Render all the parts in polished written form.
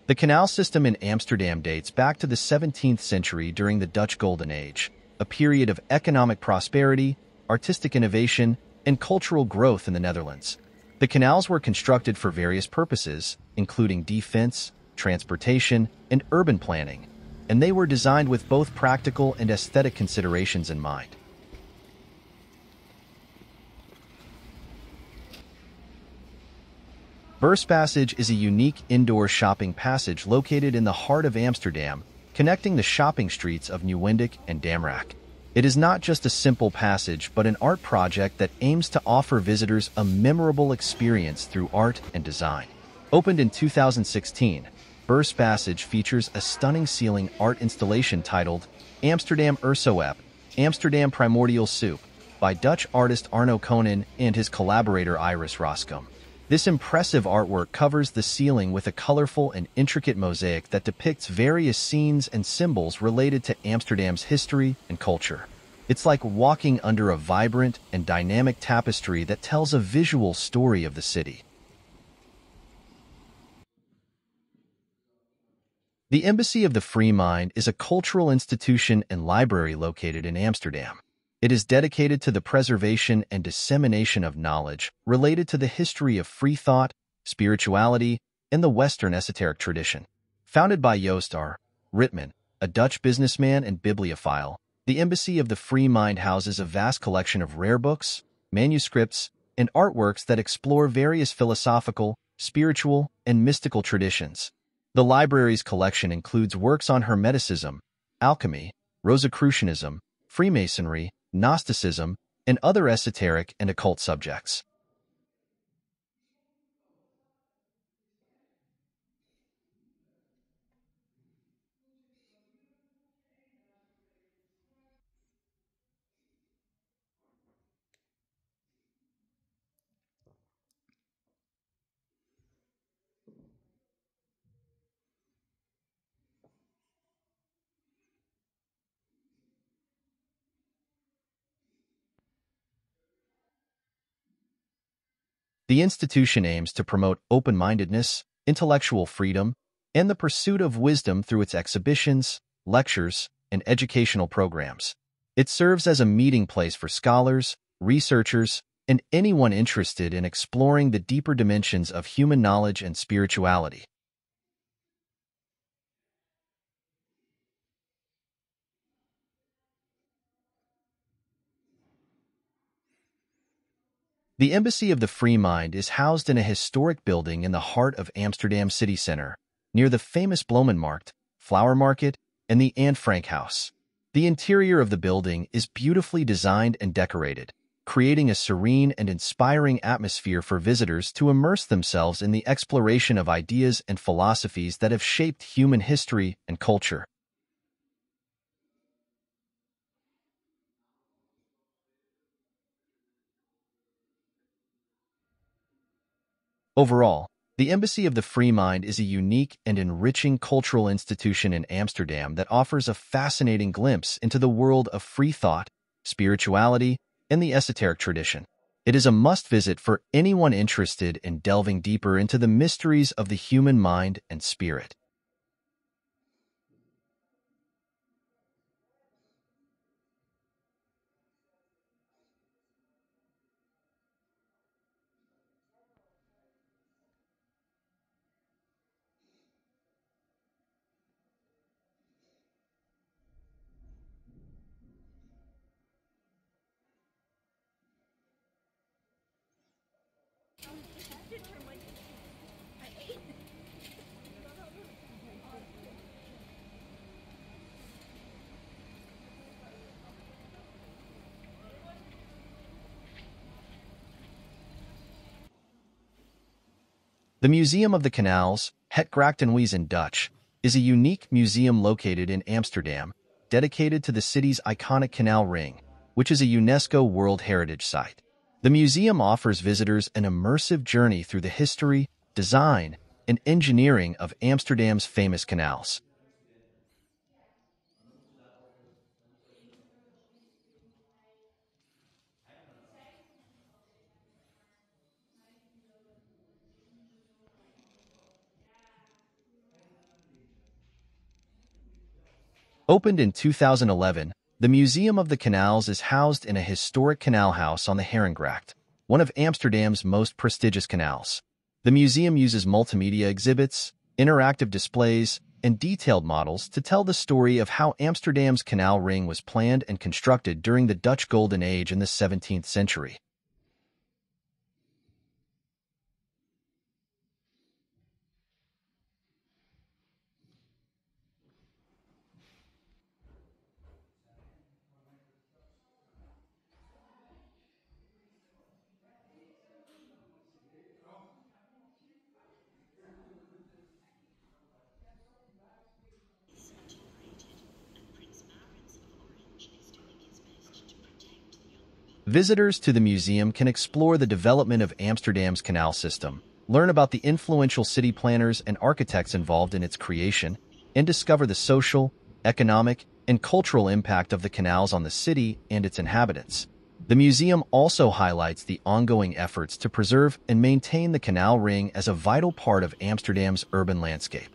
The canal system in Amsterdam dates back to the 17th century during the Dutch Golden Age, a period of economic prosperity, artistic innovation, and cultural growth in the Netherlands. The canals were constructed for various purposes, including defense, transportation, and urban planning, and they were designed with both practical and aesthetic considerations in mind. Beurspassage is a unique indoor shopping passage located in the heart of Amsterdam, connecting the shopping streets of Nieuwendijk and Damrak. It is not just a simple passage, but an art project that aims to offer visitors a memorable experience through art and design. Opened in 2016, Beurspassage features a stunning ceiling art installation titled Amsterdam Oersoep, Amsterdam Primordial Soup, by Dutch artist Arno Coenen and his collaborator Iris Roskam. This impressive artwork covers the ceiling with a colorful and intricate mosaic that depicts various scenes and symbols related to Amsterdam's history and culture. It's like walking under a vibrant and dynamic tapestry that tells a visual story of the city. The Embassy of the Free Mind is a cultural institution and library located in Amsterdam. It is dedicated to the preservation and dissemination of knowledge related to the history of free thought, spirituality, and the Western esoteric tradition. Founded by Joost R. Ritman, a Dutch businessman and bibliophile, the Embassy of the Free Mind houses a vast collection of rare books, manuscripts, and artworks that explore various philosophical, spiritual, and mystical traditions. The library's collection includes works on Hermeticism, alchemy, Rosicrucianism, Freemasonry, Gnosticism, and other esoteric and occult subjects. The institution aims to promote open-mindedness, intellectual freedom, and the pursuit of wisdom through its exhibitions, lectures, and educational programs. It serves as a meeting place for scholars, researchers, and anyone interested in exploring the deeper dimensions of human knowledge and spirituality. The Embassy of the Free Mind is housed in a historic building in the heart of Amsterdam city center, near the famous Bloemenmarkt, Flower Market, and the Anne Frank House. The interior of the building is beautifully designed and decorated, creating a serene and inspiring atmosphere for visitors to immerse themselves in the exploration of ideas and philosophies that have shaped human history and culture. Overall, the Embassy of the Free Mind is a unique and enriching cultural institution in Amsterdam that offers a fascinating glimpse into the world of free thought, spirituality, and the esoteric tradition. It is a must-visit for anyone interested in delving deeper into the mysteries of the human mind and spirit. The Museum of the Canals, Het Grachtenhuis in Dutch, is a unique museum located in Amsterdam, dedicated to the city's iconic canal ring, which is a UNESCO World Heritage Site. The museum offers visitors an immersive journey through the history, design, and engineering of Amsterdam's famous canals. Opened in 2011, the Museum of the Canals is housed in a historic canal house on the Herengracht, one of Amsterdam's most prestigious canals. The museum uses multimedia exhibits, interactive displays, and detailed models to tell the story of how Amsterdam's canal ring was planned and constructed during the Dutch Golden Age in the 17th century. Visitors to the museum can explore the development of Amsterdam's canal system, learn about the influential city planners and architects involved in its creation, and discover the social, economic, and cultural impact of the canals on the city and its inhabitants. The museum also highlights the ongoing efforts to preserve and maintain the canal ring as a vital part of Amsterdam's urban landscape.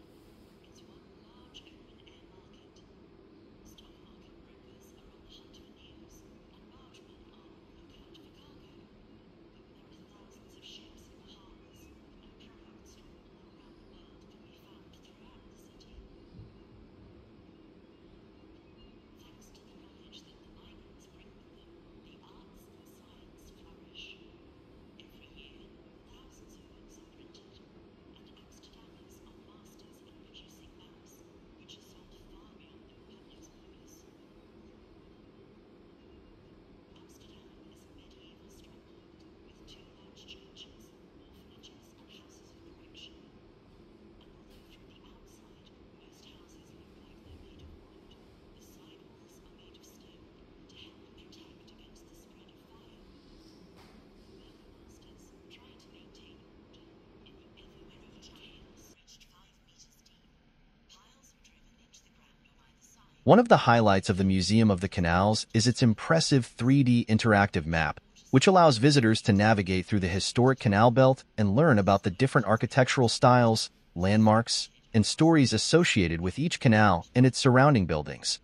One of the highlights of the Museum of the Canals is its impressive 3D interactive map, which allows visitors to navigate through the historic canal belt and learn about the different architectural styles, landmarks, and stories associated with each canal and its surrounding buildings.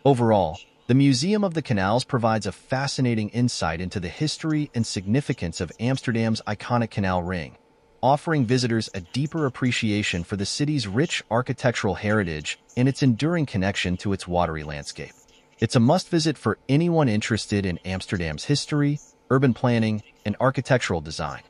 Overall, the Museum of the Canals provides a fascinating insight into the history and significance of Amsterdam's iconic canal ring, offering visitors a deeper appreciation for the city's rich architectural heritage and its enduring connection to its watery landscape. It's a must-visit for anyone interested in Amsterdam's history, urban planning, and architectural design.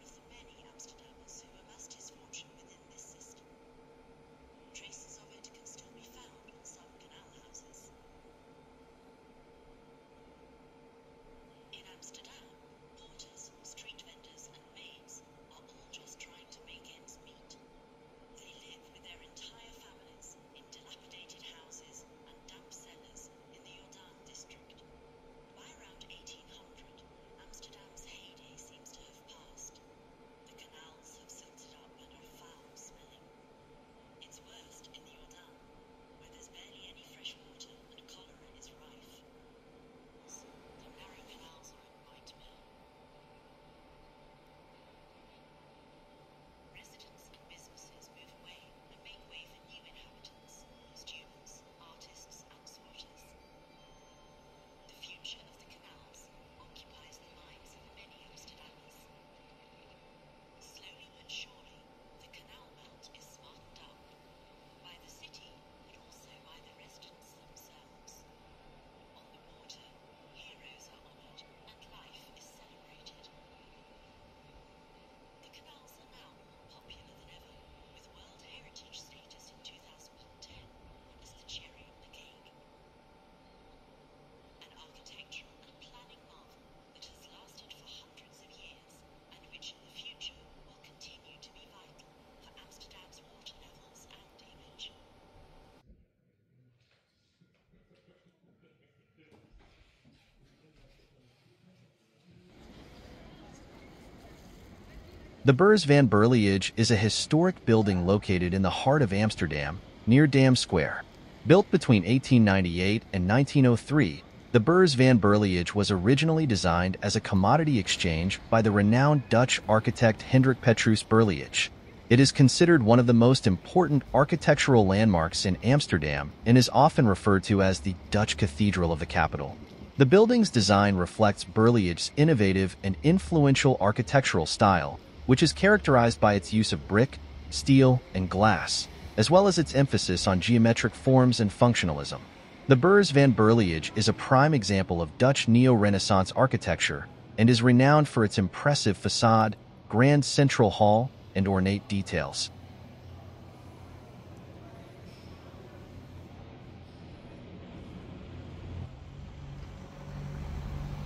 The Beurs van Berliage is a historic building located in the heart of Amsterdam, near Dam Square. Built between 1898 and 1903, the Beurs van Berliage was originally designed as a commodity exchange by the renowned Dutch architect Hendrik Petrus Berliage. It is considered one of the most important architectural landmarks in Amsterdam and is often referred to as the Dutch Cathedral of the capital. The building's design reflects Berliage's innovative and influential architectural style, which is characterized by its use of brick, steel, and glass, as well as its emphasis on geometric forms and functionalism. The Beurs van Berliage is a prime example of Dutch Neo-Renaissance architecture and is renowned for its impressive facade, grand central hall, and ornate details.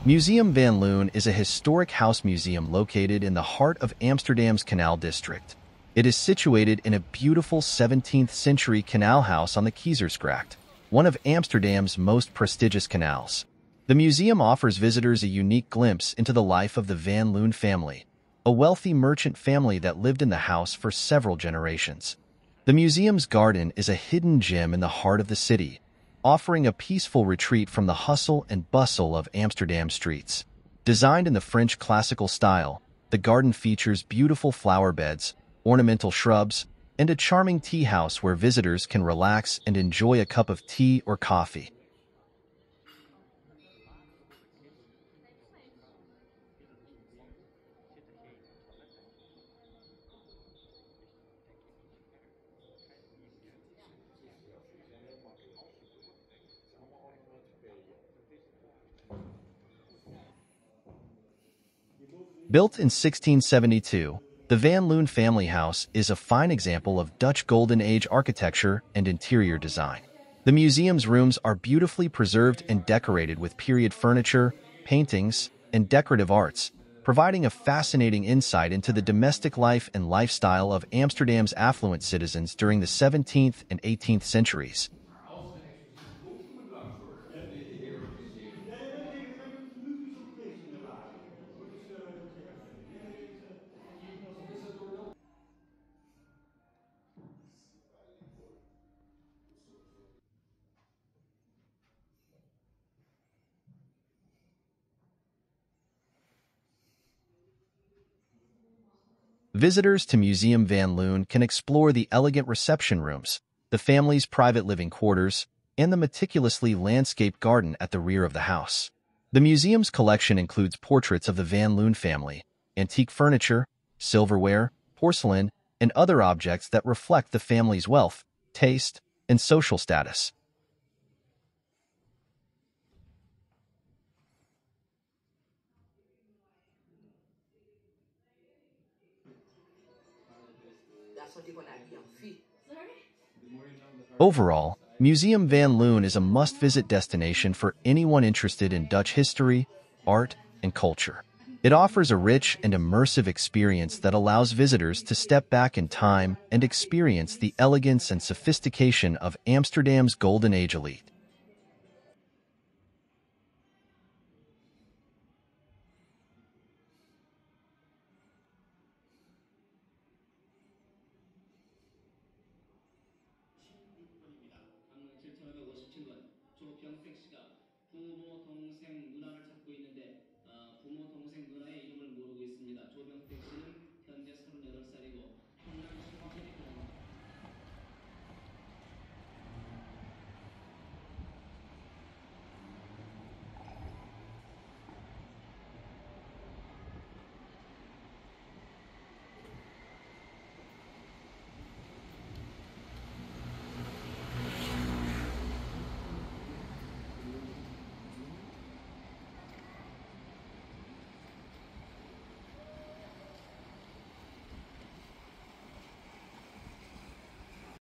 Museum van Loon is a historic house museum located in the heart of Amsterdam's Canal District. It is situated in a beautiful 17th-century canal house on the Keizersgracht, one of Amsterdam's most prestigious canals. The museum offers visitors a unique glimpse into the life of the Van Loon family, a wealthy merchant family that lived in the house for several generations. The museum's garden is a hidden gem in the heart of the city, offering a peaceful retreat from the hustle and bustle of Amsterdam streets. Designed in the French classical style, the garden features beautiful flower beds, ornamental shrubs, and a charming tea house where visitors can relax and enjoy a cup of tea or coffee. Built in 1672, the Van Loon family house is a fine example of Dutch Golden Age architecture and interior design. The museum's rooms are beautifully preserved and decorated with period furniture, paintings, and decorative arts, providing a fascinating insight into the domestic life and lifestyle of Amsterdam's affluent citizens during the 17th and 18th centuries. Visitors to Museum Van Loon can explore the elegant reception rooms, the family's private living quarters, and the meticulously landscaped garden at the rear of the house. The museum's collection includes portraits of the Van Loon family, antique furniture, silverware, porcelain, and other objects that reflect the family's wealth, taste, and social status. Overall, Museum Van Loon is a must-visit destination for anyone interested in Dutch history, art, and culture. It offers a rich and immersive experience that allows visitors to step back in time and experience the elegance and sophistication of Amsterdam's Golden Age elite.